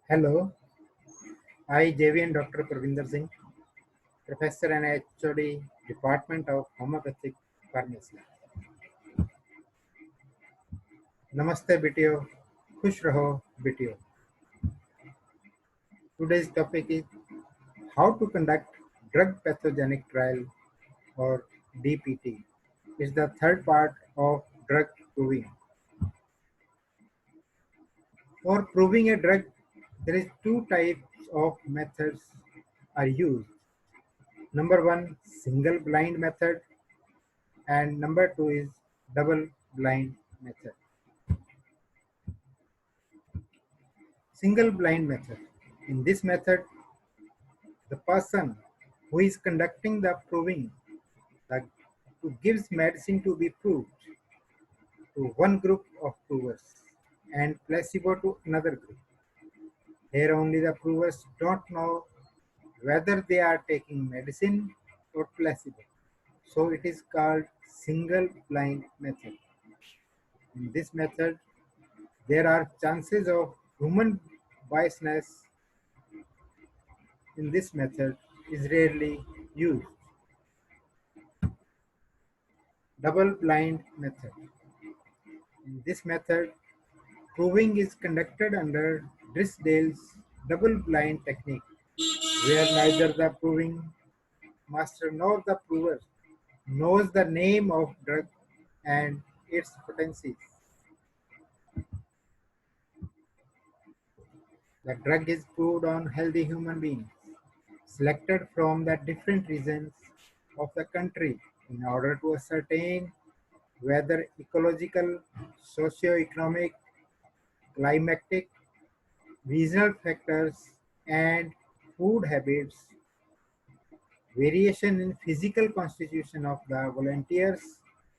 Hello, I JVN Dr. Pravinder Singh, Professor and HOD, Department of Homeopathic Pharmacy. Namaste बेटियों, खुश रहो बेटियों. Today's topic is how to conduct drug pathogenic trial or DPT. It's the third part of drug proving. For proving a drug, there is two types of methods are used. Number one, single blind method, and number two is double blind method. Single blind method. In this method, the person who is conducting the proving, the, who gives medicine to be proved to one group of provers and placebo to another group. Here only the provers don't know whether they are taking medicine or placebo. So it is called single blind method. In this method, there are chances of human biasness. In this method is rarely used. Double blind method. In this method, proving is conducted under Drisdale's double blind technique, where neither the proving master nor the prover knows the name of drug and its potencies. The drug is proved on healthy human beings, selected from the different regions of the country in order to ascertain whether ecological, socio-economic, climatic, regional factors, and food habits, variation in physical constitution of the volunteers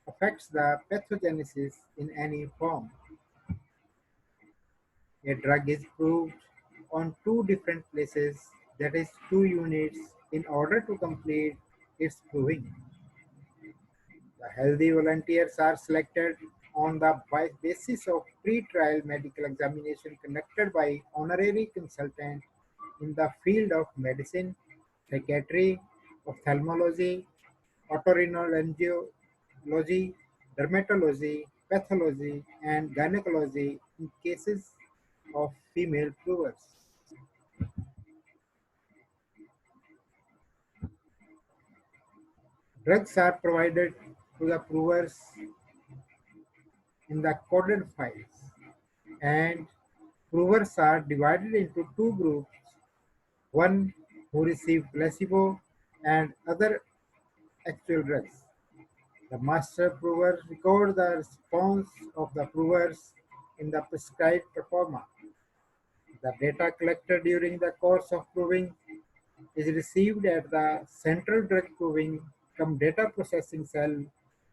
affects the pathogenesis in any form. A drug is proved on two different places, that is, two units, in order to complete its proving. The healthy volunteers are selected on the basis of pre-trial medical examination conducted by honorary consultant in the field of medicine, psychiatry, ophthalmology, otorhinolaryngology, dermatology, pathology, and gynecology in cases of female provers. Drugs are provided to the provers in the coded files, and provers are divided into two groups, one who receive placebo and other actual drugs. The master prover records the response of the provers in the prescribed proforma. The data collected during the course of proving is received at the central drug proving cum data processing cell,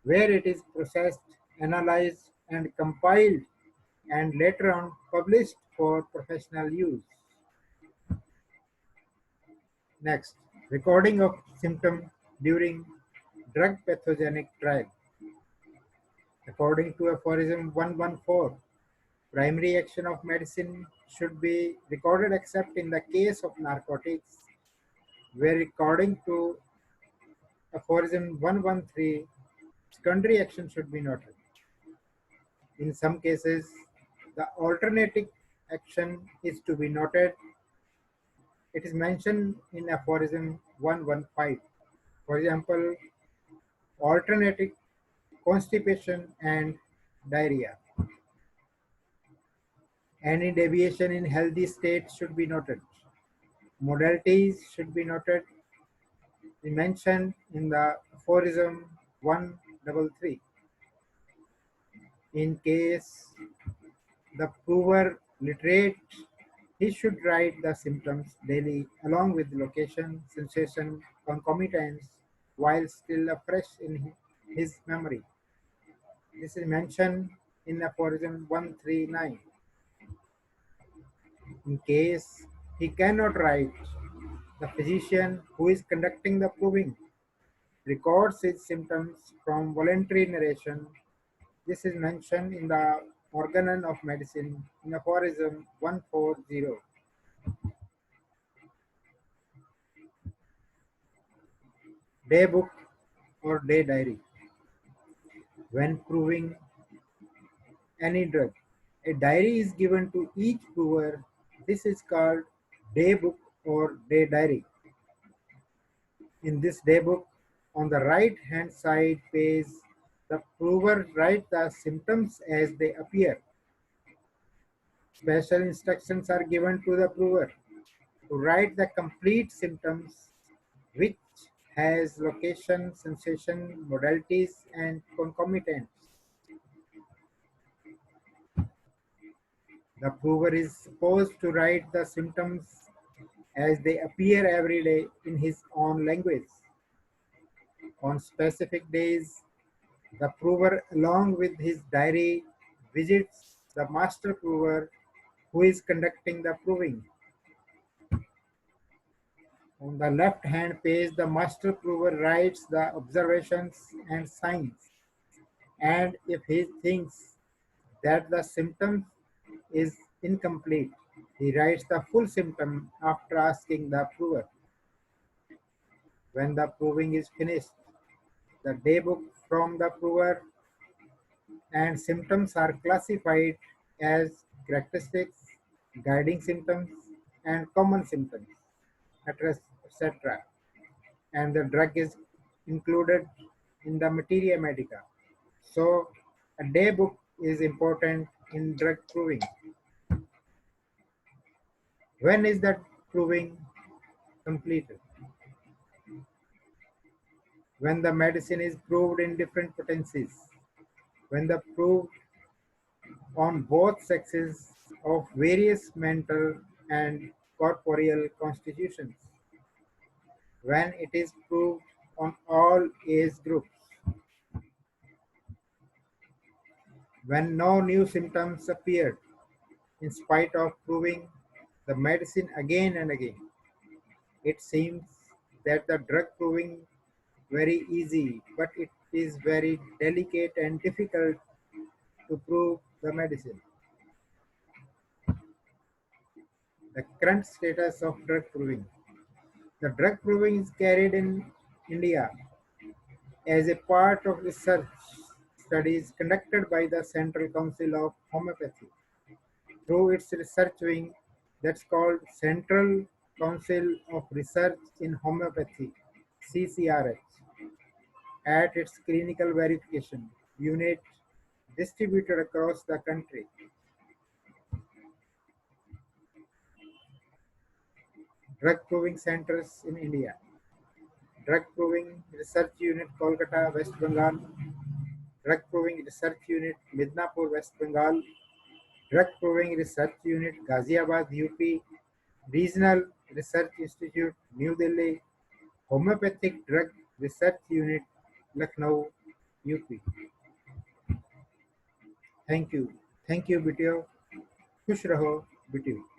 where it is processed, analyzed, and compiled, and later on published for professional use. Next, recording of symptom during drug pathogenic trial. According to aphorism 114, primary action of medicine should be recorded except in the case of narcotics, where according to aphorism 113, secondary action should be noted. In some cases, the alternative action is to be noted. It is mentioned in aphorism 115. For example, alternative constipation and diarrhea. Any deviation in healthy state should be noted. Modalities should be noted. We mentioned in the aphorism 133. In case the prover literate, he should write the symptoms daily along with location, sensation, concomitants while still fresh in his memory. This is mentioned in aphorism 139. In case he cannot write, the physician who is conducting the proving records his symptoms from voluntary narration. This is mentioned in the Organon of Medicine in aphorism 140. day book or day diary. When proving any drug, a diary is given to each prover. This is called day book or day diary. In this day book, on the right hand side page, the prover writes the symptoms as they appear. Special instructions are given to the prover to write the complete symptoms, which has location, sensation, modalities, and concomitants. The prover is supposed to write the symptoms as they appear every day in his own language. On specific days, the prover, along with his diary, visits the master prover who is conducting the proving. On the left hand page, the master prover writes the observations and signs, and if he thinks that the symptom is incomplete, he writes the full symptom after asking the prover. When the proving is finished, the daybook from the prover and symptoms are classified as characteristics, guiding symptoms, and common symptoms, etc. And the drug is included in the materia medica. So, a day book is important in drug proving. When is that proving completed? When the medicine is proved in different potencies, when the proved on both sexes of various mental and corporeal constitutions, when it is proved on all age groups, when no new symptoms appeared in spite of proving the medicine again and again. It seems that the drug proving very easy, but it is very delicate and difficult to prove the medicine. The current status of drug proving. The drug proving is carried in India as a part of research studies conducted by the Central Council of Homeopathy through its research wing that's called Central Council of Research in Homeopathy, CCRH, at its clinical verification unit distributed across the country. Drug proving centers in India. Drug proving research unit Kolkata, West Bengal. Drug proving research unit Midnapur, West Bengal. Drug proving research unit Ghaziabad, UP. Regional Research Institute, New Delhi. Homeopathic Drug Research Unit, Lucknow, UP. Thank you. Thank you, Bitio. खुश रहो बिटियो.